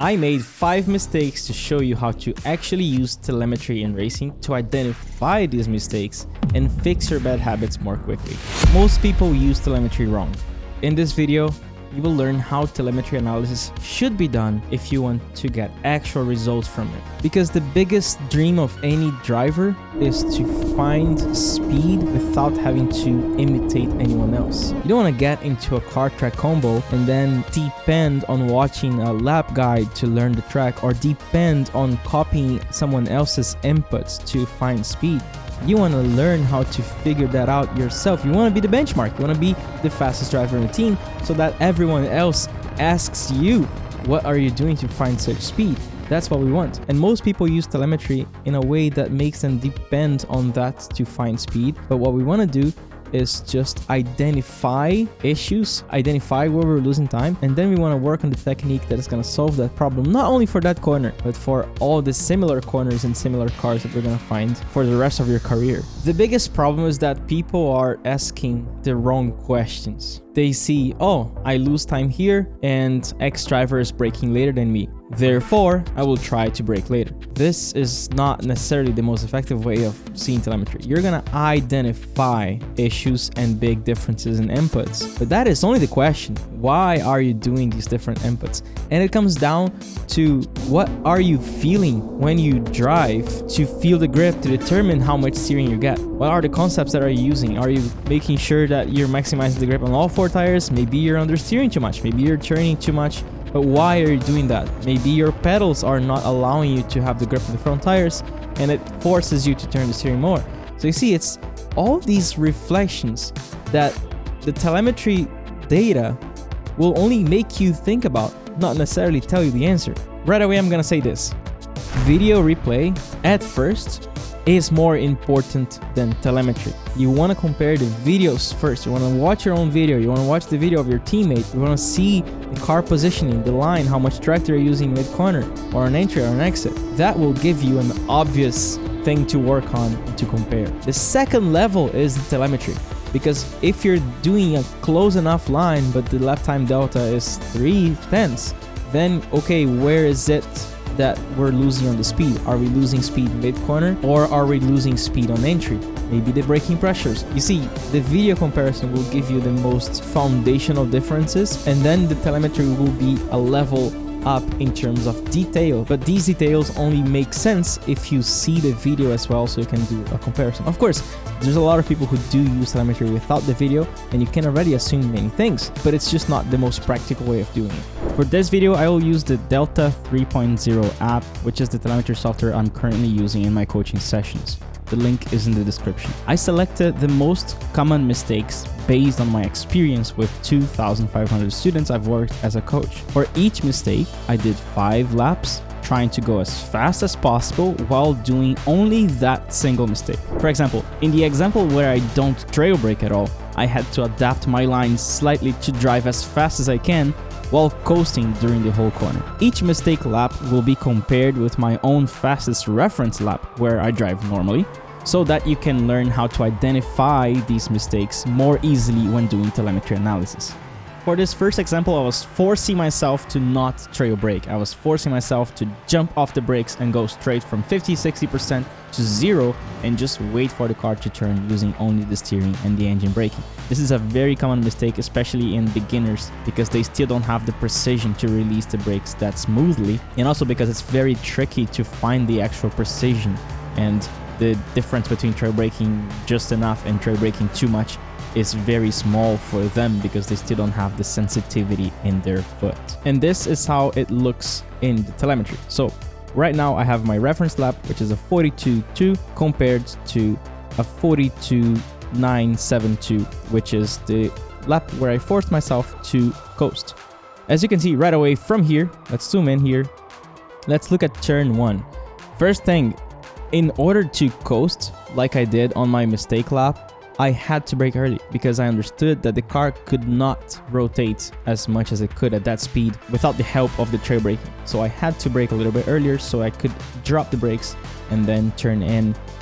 I made 5 mistakes to show you how to actually use telemetry in racing to identify these mistakes and fix your bad habits more quickly. Most people use telemetry wrong. In this video, you will learn how telemetry analysis should be done if you want to get actual results from it. Because the biggest dream of any driver is to find speed without having to imitate anyone else. You don't want to get into a car track combo and then depend on watching a lap guide to learn the track, or depend on copying someone else's inputs to find speed. You want to learn how to figure that out yourself. You want to be the benchmark. You want to be the fastest driver in the team so that everyone else asks you, what are you doing to find such speed? That's what we want. And most people use telemetry in a way that makes them depend on that to find speed. But what we want to do is just identify issues, identify where we're losing time, and then we want to work on the technique that is going to solve that problem, not only for that corner, but for all the similar corners and similar cars that we're going to find for the rest of your career. The biggest problem is that people are asking the wrong questions. They see, oh, I lose time here and X driver is braking later than me, therefore I will try to brake later. This is not necessarily the most effective way of seeing telemetry. You're gonna identify issues and big differences in inputs, but that is only the question. Why are you doing these different inputs? And it comes down to, what are you feeling when you drive to feel the grip to determine how much steering you get? What are the concepts that are you using? Are you making sure that you're maximizing the grip on all 4 tires? Maybe you're understeering too much. Maybe you're turning too much. But why are you doing that? Maybe your pedals are not allowing you to have the grip on the front tires, and it forces you to turn the steering more. So you see, it's all these reflections that the telemetry data will only make you think about, not necessarily tell you the answer. Right away, I'm gonna say this. Video replay, at first, is more important than telemetry. You want to compare the videos first. You want to watch your own video. You want to watch the video of your teammate. You want to see the car positioning, the line, how much track they're using mid-corner, or an entry or an exit. That will give you an obvious thing to work on and to compare. The second level is the telemetry. Because if you're doing a close enough line, but the lap time delta is 3/10, then okay, where is it that we're losing on the speed? Are we losing speed mid-corner, or are we losing speed on entry? Maybe the braking pressures. You see, the video comparison will give you the most foundational differences, and then the telemetry will be a level up in terms of detail. But these details only make sense if you see the video as well, so you can do a comparison. Of course, there's a lot of people who do use telemetry without the video, and you can already assume many things, but it's just not the most practical way of doing it. For this video, I will use the Delta 3.0 app, which is the telemetry software I'm currently using in my coaching sessions. The link is in the description. I selected the most common mistakes based on my experience with 2,500 students I've worked as a coach. For each mistake, I did 5 laps, trying to go as fast as possible while doing only that single mistake. For example, in the example where I don't trail brake at all, I had to adapt my line slightly to drive as fast as I can while coasting during the whole corner. Each mistake lap will be compared with my own fastest reference lap where I drive normally, so that you can learn how to identify these mistakes more easily when doing telemetry analysis. For this first example, I was forcing myself to not trail brake. I was forcing myself to jump off the brakes and go straight from 50-60% to 0 and just wait for the car to turn using only the steering and the engine braking. This is a very common mistake, especially in beginners, because they still don't have the precision to release the brakes that smoothly, and also because it's very tricky to find the actual precision, and the difference between trail braking just enough and trail braking too much is very small for them, because they still don't have the sensitivity in their foot. And this is how it looks in the telemetry. So right now I have my reference lap, which is a 42.2 compared to a 42.972, which is the lap where I forced myself to coast. As you can see right away from here, let's zoom in here. Let's look at turn 1. First thing, in order to coast like I did on my mistake lap, I had to brake early because I understood that the car could not rotate as much as it could at that speed without the help of the trail braking. So I had to brake a little bit earlier so I could drop the brakes and then turn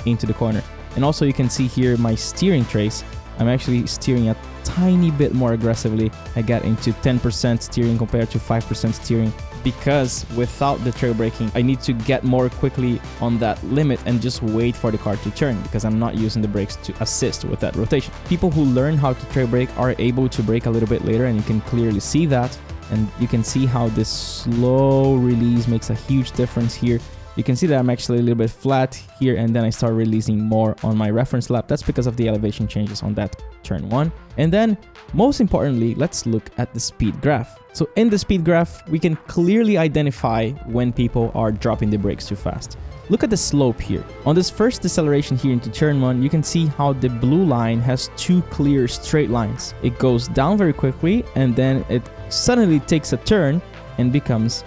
into the corner. And also you can see here my steering trace. I'm actually steering a tiny bit more aggressively. I got into 10% steering compared to 5% steering because without the trail braking, I need to get more quickly on that limit and just wait for the car to turn because I'm not using the brakes to assist with that rotation. People who learn how to trail brake are able to brake a little bit later, and you can clearly see that. And you can see how this slow release makes a huge difference here. You can see that I'm actually a little bit flat here, and then I start releasing more on my reference lap. That's because of the elevation changes on that turn 1. And then most importantly, let's look at the speed graph. So in the speed graph, we can clearly identify when people are dropping the brakes too fast. Look at the slope here. On this first deceleration here into turn 1, you can see how the blue line has 2 clear straight lines. It goes down very quickly, and then it suddenly takes a turn and becomes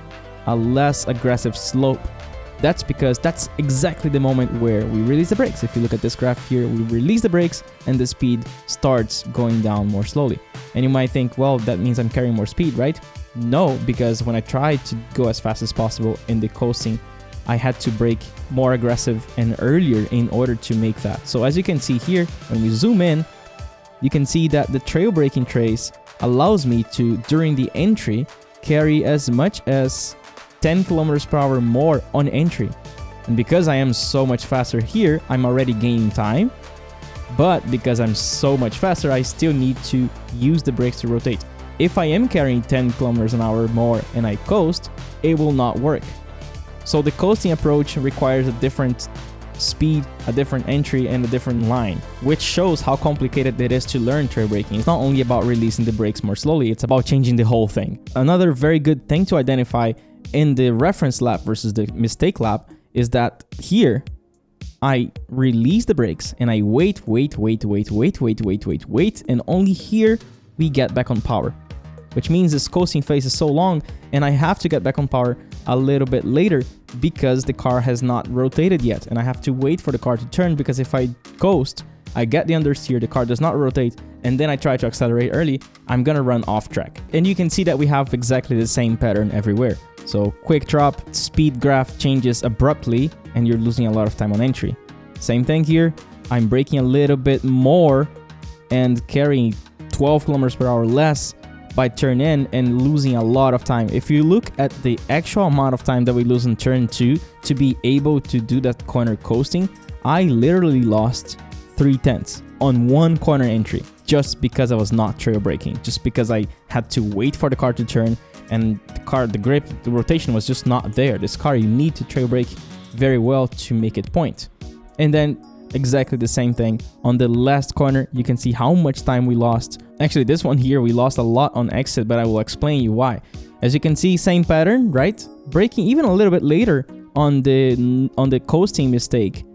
a less aggressive slope. That's because that's exactly the moment where we release the brakes. If you look at this graph here, we release the brakes and the speed starts going down more slowly. And you might think, well, that means I'm carrying more speed, right? No, because when I tried to go as fast as possible in the coasting, I had to brake more aggressive and earlier in order to make that. So as you can see here, when we zoom in, you can see that the trail braking trace allows me to, during the entry, carry as much as 10 kilometers per hour more on entry. And because I am so much faster here, I'm already gaining time. But because I'm so much faster, I still need to use the brakes to rotate. If I am carrying 10 kilometers an hour more and I coast, it will not work. So the coasting approach requires a different speed, a different entry, and a different line, which shows how complicated it is to learn trail braking. It's not only about releasing the brakes more slowly, it's about changing the whole thing. Another very good thing to identify in the reference lap versus the mistake lap is that here I release the brakes and I wait, and only here we get back on power, which means this coasting phase is so long and I have to get back on power a little bit later because the car has not rotated yet, and I have to wait for the car to turn, because if I coast, I get the understeer, the car does not rotate, and then I try to accelerate early, I'm gonna run off track. And you can see that we have exactly the same pattern everywhere. So quick drop, speed graph changes abruptly, and you're losing a lot of time on entry. Same thing here, I'm braking a little bit more and carrying 12 kilometers per hour less by turn in and losing a lot of time. If you look at the actual amount of time that we lose in turn 2 to be able to do that corner coasting, I literally lost 3/10 on one corner entry just because I was not trail braking, just because I had to wait for the car to turn, and the grip, the rotation was just not there. This car, you need to trail brake very well to make it point. And then exactly the same thing on the last corner. You can see how much time we lost. Actually, this one here, we lost a lot on exit, but I will explain you why. As you can see, same pattern, right? Braking even a little bit later on the coasting mistake,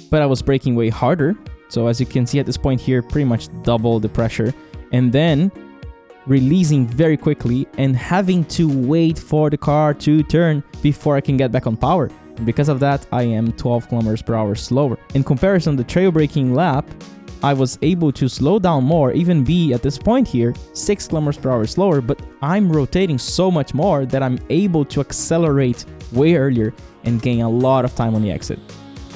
but I was braking way harder. So as you can see at this point here, pretty much double the pressure, and then releasing very quickly and having to wait for the car to turn before I can get back on power. And because of that, I am 12 kilometers per hour slower. In comparison, the trail braking lap, I was able to slow down more, even be at this point here 6 kilometers per hour slower, but I'm rotating so much more that I'm able to accelerate way earlier and gain a lot of time on the exit.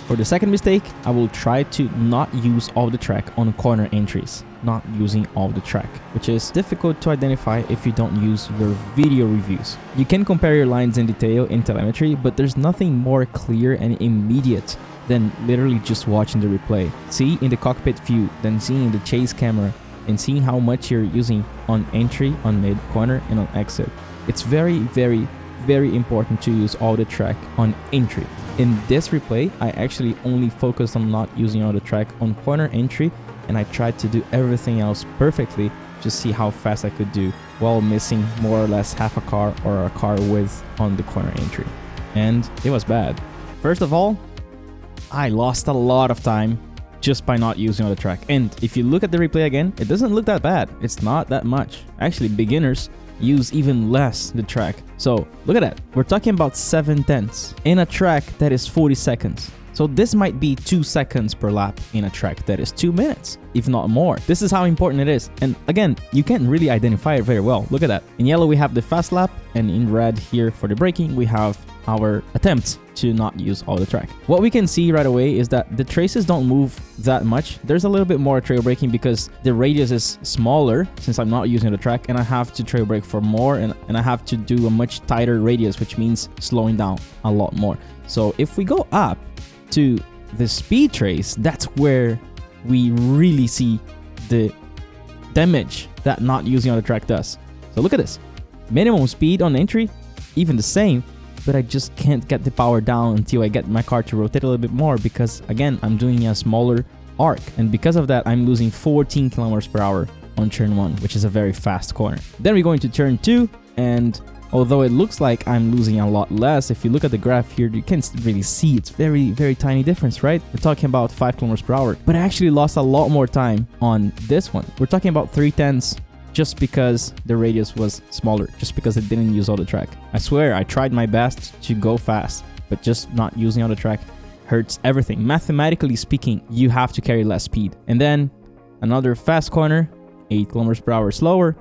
For the second mistake, I will try to not use all the track on corner entries, not using all the track, which is difficult to identify if you don't use your video reviews. You can compare your lines in detail in telemetry, but there's nothing more clear and immediate than literally just watching the replay. See in the cockpit view, then seeing the chase camera, and seeing how much you're using on entry, on mid, corner, and on exit. It's very, very, very important to use all the track on entry. In this replay, I actually only focused on not using all the track on corner entry, and I tried to do everything else perfectly to see how fast I could do while missing more or less half a car or a car width on the corner entry. And it was bad. First of all, I lost a lot of time just by not using all the track. And if you look at the replay again, it doesn't look that bad. It's not that much. Actually, beginners use even less the track. So look at that. We're talking about 7/10 in a track that is 40 seconds. So this might be 2 seconds per lap in a track that is 2 minutes, if not more. This is how important it is. And again, you can't really identify it very well. Look at that. In yellow, we have the fast lap, and in red here for the braking, we have our attempt to not use all the track. What we can see right away is that the traces don't move that much. There's a little bit more trail braking because the radius is smaller since I'm not using the track, and I have to trail brake for more, and I have to do a much tighter radius, which means slowing down a lot more. So if we go up to the speed trace, that's where we really see the damage that not using on the track does. So look at this. Minimum speed on entry, even the same, but I just can't get the power down until I get my car to rotate a little bit more because, again, I'm doing a smaller arc. And because of that, I'm losing 14 kilometers per hour on turn 1, which is a very fast corner. Then we go into turn 2, and although it looks like I'm losing a lot less, if you look at the graph here, you can't really see. It's very, very tiny difference, right? We're talking about 5 kilometers per hour, but I actually lost a lot more time on this one. We're talking about 3/10 just because the radius was smaller, just because it didn't use all the track. I swear, I tried my best to go fast, but just not using all the track hurts everything. Mathematically speaking, you have to carry less speed. And then another fast corner, 8 kilometers per hour slower.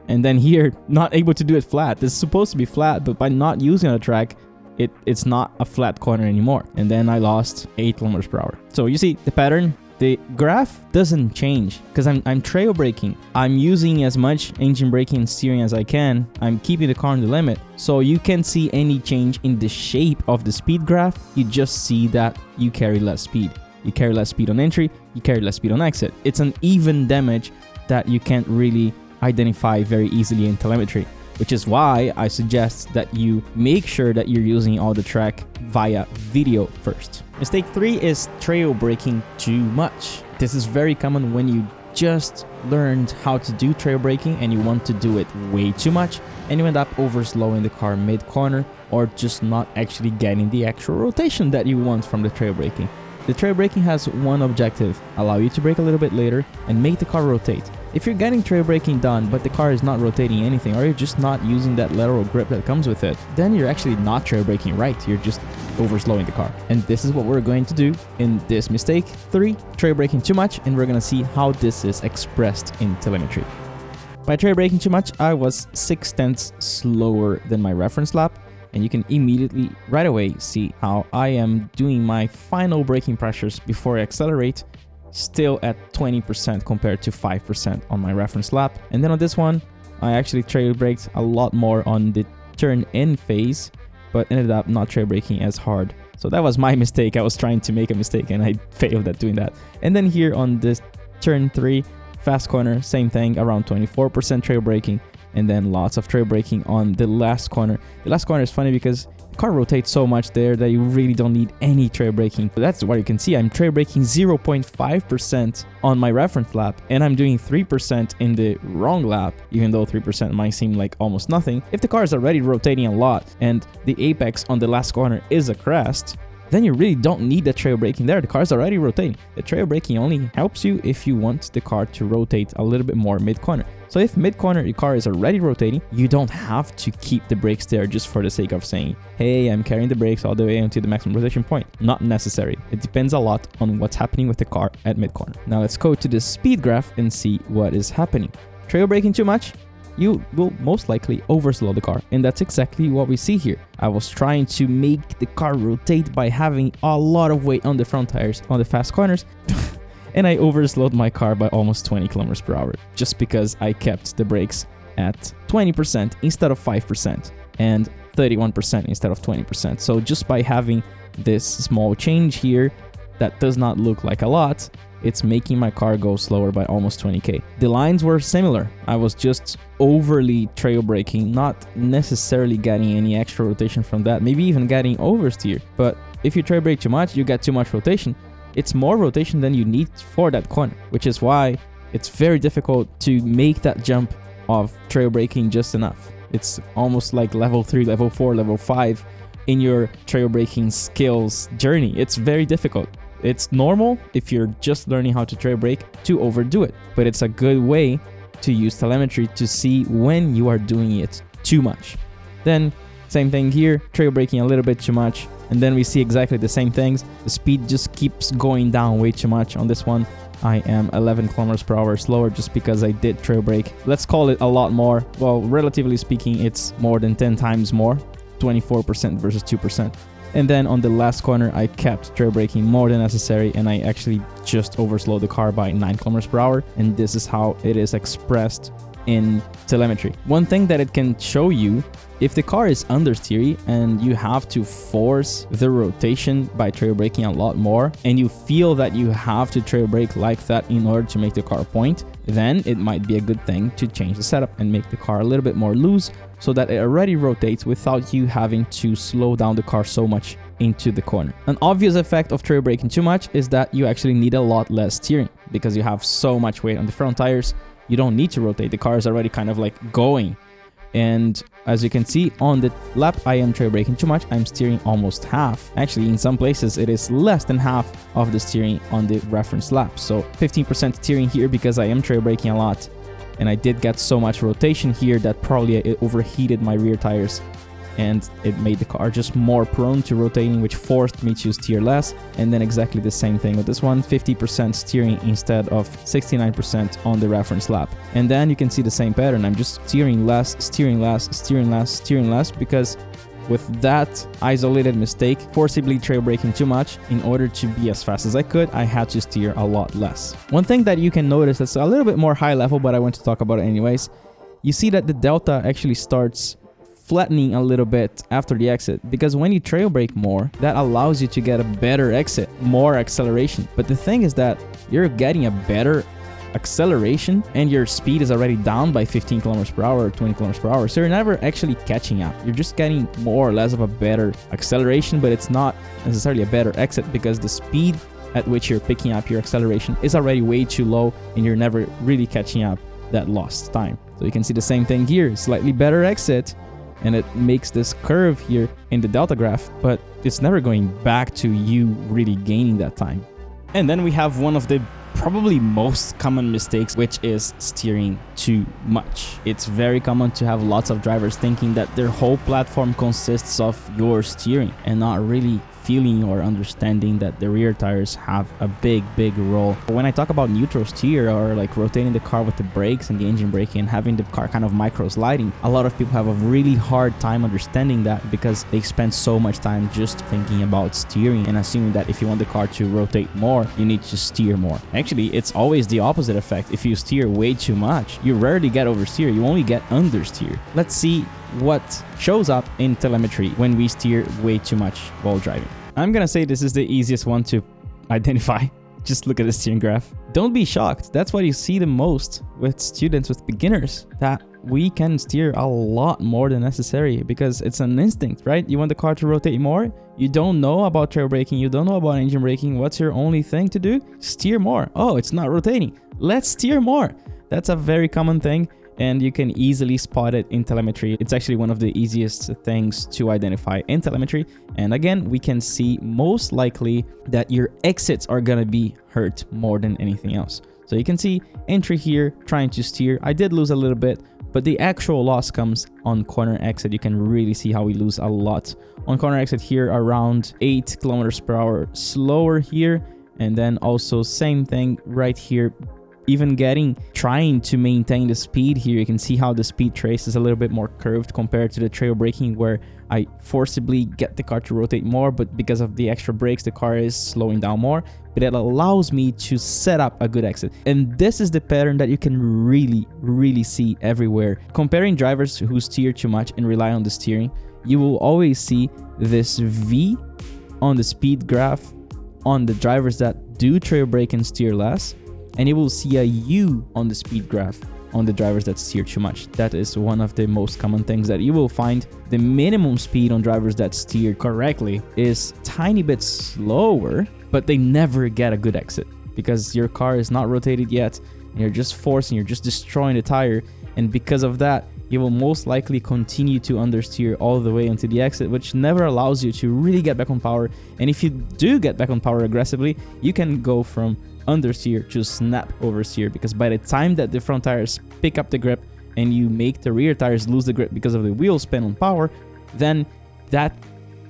And then here, not able to do it flat. This is supposed to be flat, but by not using the track, it's not a flat corner anymore. And then I lost 8 kilometers per hour. So you see the pattern. The graph doesn't change because I'm trail braking. I'm using as much engine braking and steering as I can. I'm keeping the car on the limit. So you can't see any change in the shape of the speed graph. You just see that you carry less speed. You carry less speed on entry, you carry less speed on exit. It's an even damage that you can't really identify very easily in telemetry, which is why I suggest that you make sure that you're using all the track via video first. Mistake 3 is trail braking too much. This is very common when you just learned how to do trail braking and you want to do it way too much, and you end up overslowing the car mid-corner or just not actually getting the actual rotation that you want from the trail braking. The trail braking has one objective: allow you to brake a little bit later and make the car rotate. If you're getting trail braking done but the car is not rotating anything, or you're just not using that lateral grip that comes with it, then you're actually not trail braking right. You're just overslowing the car. And this is what we're going to do in this mistake 3, trail braking too much, and we're going to see how this is expressed in telemetry. By trail braking too much, I was 6/10 slower than my reference lap, and you can immediately right away see how I am doing my final braking pressures before I accelerate still at 20% compared to 5% on my reference lap. And then on this one, I actually trail braked a lot more on the turn in phase, but ended up not trail braking as hard. So that was my mistake. I was trying to make a mistake and I failed at doing that. And then here on this turn 3 fast corner, same thing, around 24% trail braking, and then lots of trail braking on the last corner. The last corner is funny because the car rotates so much there that you really don't need any trail braking. So that's what you can see. I'm trail braking 0.5% on my reference lap, and I'm doing 3% in the wrong lap, even though 3% might seem like almost nothing. If the car is already rotating a lot and the apex on the last corner is a crest, then you really don't need the trail braking there. The car is already rotating. The trail braking only helps you if you want the car to rotate a little bit more mid-corner. So if mid-corner your car is already rotating, you don't have to keep the brakes there just for the sake of saying, hey, I'm carrying the brakes all the way until the maximum rotation point. Not necessary. It depends a lot on what's happening with the car at mid-corner. Now let's go to the speed graph and see what is happening. Trail braking too much, you will most likely overslow the car, and that's exactly what we see here. I was trying to make the car rotate by having a lot of weight on the front tires on the fast corners and I overslowed my car by almost 20 kilometers per hour just because I kept the brakes at 20% instead of 5% and 31% instead of 20%. So just by having this small change here that does not look like a lot, it's making my car go slower by almost 20k. The lines were similar. I was just overly trail braking, not necessarily getting any extra rotation from that, maybe even getting oversteer. But if you trail brake too much, you get too much rotation. It's more rotation than you need for that corner, which is why it's very difficult to make that jump of trail braking just enough. It's almost like level 3, level 4, level 5 in your trail braking skills journey. It's very difficult. It's normal if you're just learning how to trail brake to overdo it, but it's a good way to use telemetry to see when you are doing it too much. Then Same thing here, trail braking a little bit too much. And then we see exactly the same things. The speed just keeps going down way too much on this one. I am 11 kilometers per hour slower just because I did trail brake. Let's call it a lot more. Well, relatively speaking, it's more than 10 times more, 24% versus 2%. And then on the last corner, I kept trail braking more than necessary, and I actually just overslowed the car by 9 kilometers per hour. And this is how it is expressed in telemetry. One thing that it can show you, if the car is understeery and you have to force the rotation by trail braking a lot more, and you feel that you have to trail brake like that in order to make the car point, then it might be a good thing to change the setup and make the car a little bit more loose so that it already rotates without you having to slow down the car so much into the corner. An obvious effect of trail braking too much is that you actually need a lot less steering because you have so much weight on the front tires. You don't need to rotate. The car is already kind of like going. And as you can see on the lap, I am trail braking too much. I'm steering almost half. Actually, in some places, it is less than half of the steering on the reference lap. So 15% steering here because I am trail braking a lot. And I did get so much rotation here that probably it overheated my rear tires. And it made the car just more prone to rotating, which forced me to steer less. And then exactly the same thing with this one, 50% steering instead of 69% on the reference lap. And then you can see the same pattern. I'm just steering less, steering less, steering less, steering less, because with that isolated mistake, forcibly trail braking too much, in order to be as fast as I could, I had to steer a lot less. One thing that you can notice that's a little bit more high level, but I want to talk about it anyways, you see that the delta actually starts flattening a little bit after the exit, because when you trail brake more, that allows you to get a better exit, more acceleration. But the thing is that you're getting a better acceleration and your speed is already down by 15 kilometers per hour or 20 kilometers per hour, so you're never actually catching up. You're just getting more or less of a better acceleration, but it's not necessarily a better exit because the speed at which you're picking up your acceleration is already way too low and you're never really catching up that lost time. So you can see the same thing here, slightly better exit, and it makes this curve here in the delta graph, but it's never going back to you really gaining that time. And then we have one of the probably most common mistakes, which is steering too much. It's very common to have lots of drivers thinking that their whole platform consists of your steering and not really feeling or understanding that the rear tires have a big role. When I talk about neutral steer or like rotating the car with the brakes and the engine braking and having the car kind of micro sliding, a lot of people have a really hard time understanding that because they spend so much time just thinking about steering and assuming that if you want the car to rotate more, you need to steer more. Actually, it's always the opposite effect. If you steer way too much, you rarely get oversteer, you only get understeer. Let's see what shows up in telemetry when we steer way too much while driving. I'm gonna say this is the easiest one to identify. Just look at the steering graph. Don't be shocked. That's what you see the most with students, with beginners, that we can steer a lot more than necessary because it's an instinct, right? You want the car to rotate more. You don't know about trail braking. You don't know about engine braking. What's your only thing to do? Steer more. Oh, it's not rotating. Let's steer more. That's a very common thing. And you can easily spot it in telemetry. It's actually one of the easiest things to identify in telemetry. And again, we can see most likely that your exits are gonna be hurt more than anything else. So you can see entry here, trying to steer. I did lose a little bit, but the actual loss comes on corner exit. You can really see how we lose a lot. On corner exit here, around 8 kilometers per hour slower here. And then also same thing right here. Even trying to maintain the speed here, you can see how the speed trace is a little bit more curved compared to the trail braking where I forcibly get the car to rotate more, but because of the extra brakes, the car is slowing down more, but it allows me to set up a good exit. And this is the pattern that you can really see everywhere. Comparing drivers who steer too much and rely on the steering, you will always see this V on the speed graph on the drivers that do trail brake and steer less. And you will see a U on the speed graph on the drivers that steer too much. That is one of the most common things that you will find. The minimum speed on drivers that steer correctly is tiny bit slower, but they never get a good exit because your car is not rotated yet and you're just forcing, you're just destroying the tire. And because of that, you will most likely continue to understeer all the way into the exit, which never allows you to really get back on power. And if you do get back on power aggressively, you can go from understeer to snap oversteer, because by the time that the front tires pick up the grip and you make the rear tires lose the grip because of the wheel spin on power, then that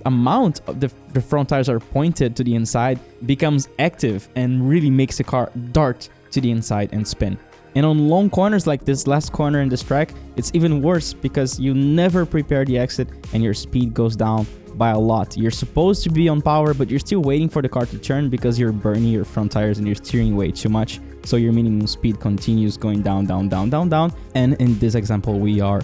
amount of the front tires are pointed to the inside becomes active and really makes the car dart to the inside and spin. And on long corners like this last corner in this track, it's even worse because you never prepare the exit and your speed goes down by a lot. You're supposed to be on power, but you're still waiting for the car to turn because you're burning your front tires and you're steering way too much. So your minimum speed continues going down, down, down, down, down. And in this example, we are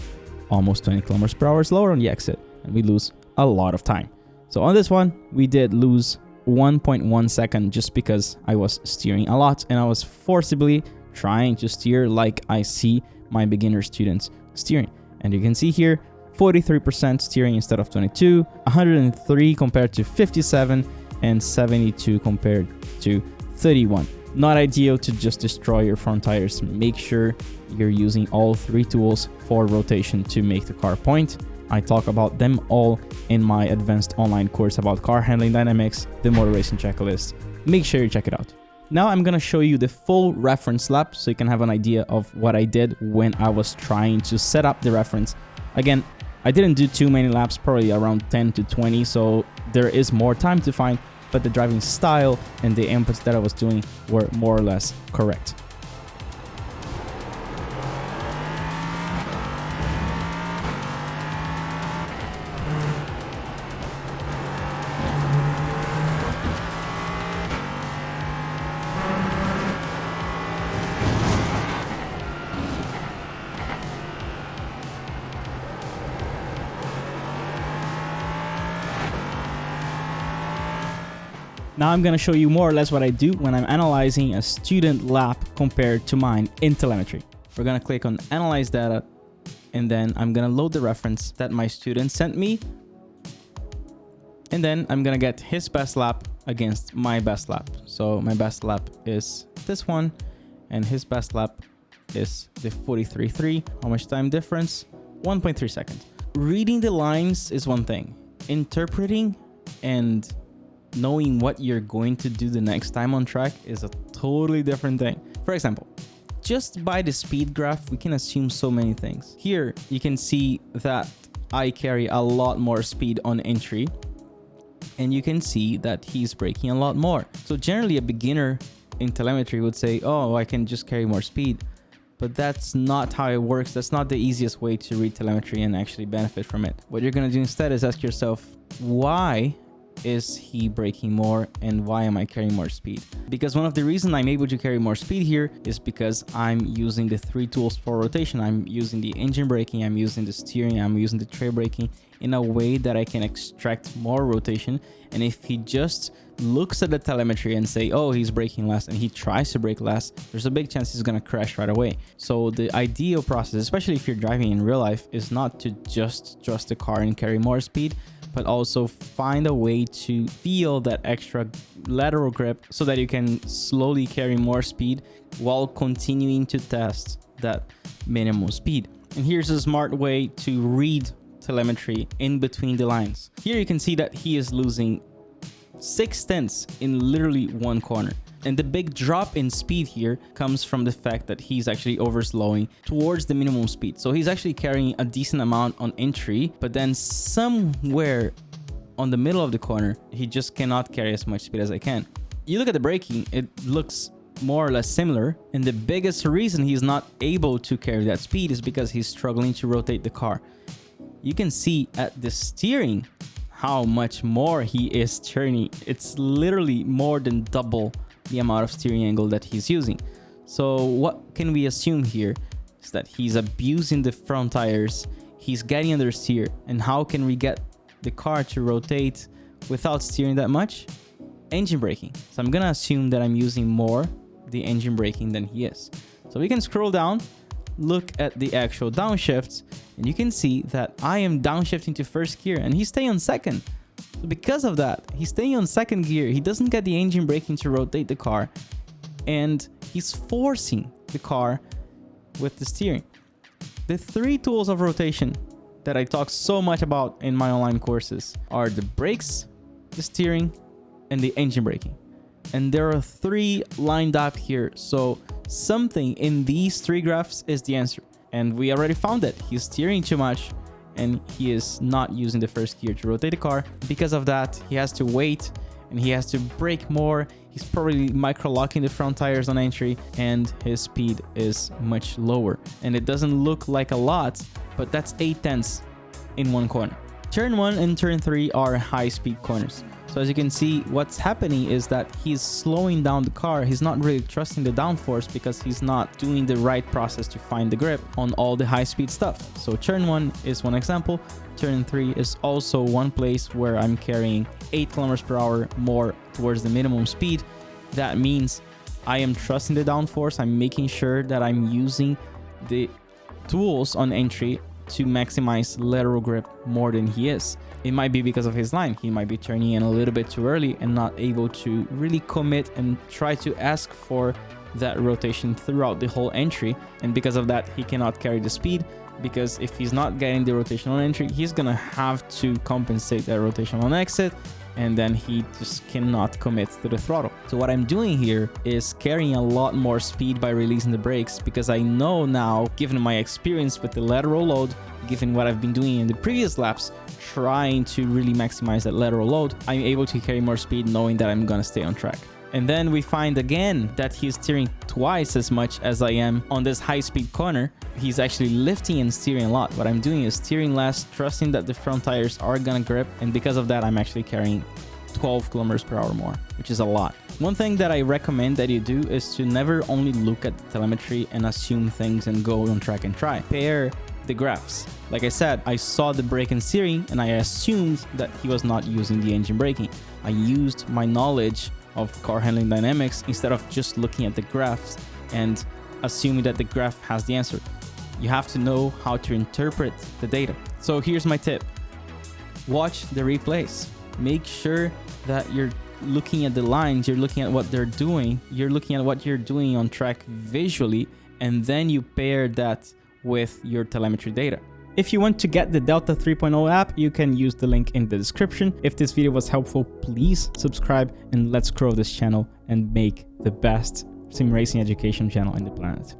almost 20 kilometers per hour slower on the exit and we lose a lot of time. So on this one, we did lose 1.1 second just because I was steering a lot and I was forcibly trying to steer like I see my beginner students steering. And you can see here, 43% steering instead of 22, 103 compared to 57, and 72 compared to 31. Not ideal to just destroy your front tires. Make sure you're using all three tools for rotation to make the car point. I talk about them all in my advanced online course about car handling dynamics, the motor racing checklist. Make sure you check it out. Now I'm gonna show you the full reference lap so you can have an idea of what I did when I was trying to set up the reference. Again, I didn't do too many laps, probably around 10 to 20, so there is more time to find, but the driving style and the inputs that I was doing were more or less correct. Now I'm going to show you more or less what I do when I'm analyzing a student lap compared to mine in telemetry. We're going to click on Analyze Data, and then I'm going to load the reference that my student sent me. And then I'm going to get his best lap against my best lap. So my best lap is this one, and his best lap is the 43.3. How much time difference? 1.3 seconds. Reading the lines is one thing. Interpreting and knowing what you're going to do the next time on track is a totally different thing. For example, just by the speed graph, we can assume so many things. Here, you can see that I carry a lot more speed on entry, and you can see that he's braking a lot more. So generally, a beginner in telemetry would say, oh, I can just carry more speed. But that's not how it works. That's not the easiest way to read telemetry and actually benefit from it. What you're going to do instead is ask yourself, why is he braking more and why am I carrying more speed? Because one of the reasons I'm able to carry more speed here is because I'm using the three tools for rotation. I'm using the engine braking, I'm using the steering, I'm using the trail braking in a way that I can extract more rotation. And if he just looks at the telemetry and say, oh, he's braking less, and he tries to brake less, there's a big chance he's going to crash right away. So the ideal process, especially if you're driving in real life, is not to just trust the car and carry more speed, but also find a way to feel that extra lateral grip so that you can slowly carry more speed while continuing to test that minimum speed. And here's a smart way to read telemetry in between the lines. Here you can see that he is losing 0.6 in literally one corner. And the big drop in speed here comes from the fact that he's actually overslowing towards the minimum speed. So he's actually carrying a decent amount on entry, but then somewhere on the middle of the corner, he just cannot carry as much speed as I can. You look at the braking, it looks more or less similar. And the biggest reason he's not able to carry that speed is because he's struggling to rotate the car. You can see at the steering how much more he is turning. It's literally more than double the amount of steering angle that he's using. So what can we assume here is that he's abusing the front tires, he's getting under steer. And how can we get the car to rotate without steering that much? Engine braking. So I'm gonna assume that I'm using more the engine braking than he is. So we can scroll down, look at the actual downshifts, and you can see that I am downshifting to first gear and he's staying on second. So because of that, he's staying on second gear. He doesn't get the engine braking to rotate the car, and he's forcing the car with the steering. The three tools of rotation that I talk so much about in my online courses are the brakes, the steering, and the engine braking. And there are three lined up here. So something in these three graphs is the answer. And we already found it. He's steering too much and he is not using the first gear to rotate the car. Because of that, he has to wait and he has to brake more. He's probably micro-locking the front tires on entry, and his speed is much lower. And it doesn't look like a lot, but that's 8/10 in one corner. Turn 1 and turn 3 are high-speed corners. So as you can see, what's happening is that he's slowing down the car. He's not really trusting the downforce because he's not doing the right process to find the grip on all the high-speed stuff. So turn 1 is one example. Turn 3 is also one place where I'm carrying 8 kilometers per hour more towards the minimum speed. That means I am trusting the downforce. I'm making sure that I'm using the tools on entry to maximize lateral grip more than he is. It might be because of his line. He might be turning in a little bit too early and not able to really commit and try to ask for that rotation throughout the whole entry. And because of that, he cannot carry the speed, because if he's not getting the rotation on entry, he's gonna have to compensate that rotation on exit, and then he just cannot commit to the throttle. So what I'm doing here is carrying a lot more speed by releasing the brakes, because I know now, given my experience with the lateral load, given what I've been doing in the previous laps, trying to really maximize that lateral load, I'm able to carry more speed knowing that I'm gonna stay on track. And then we find again that he's steering twice as much as I am on this high-speed corner. He's actually lifting and steering a lot. What I'm doing is steering less, trusting that the front tires are gonna grip, and because of that, I'm actually carrying 12 kilometers per hour more, which is a lot. One thing that I recommend that you do is to never only look at the telemetry and assume things and go on track and try. Pair the graphs. Like I said, I saw the brake and steering and I assumed that he was not using the engine braking. I used my knowledge of car handling dynamics instead of just looking at the graphs and assuming that the graph has the answer. You have to know how to interpret the data. So here's my tip. Watch the replays. Make sure that you're looking at the lines, you're looking at what they're doing, you're looking at what you're doing on track visually, and then you pair that with your telemetry data. If you want to get the Delta 3.0 app, you can use the link in the description. If this video was helpful, please subscribe and let's grow this channel and make the best sim racing education channel on the planet.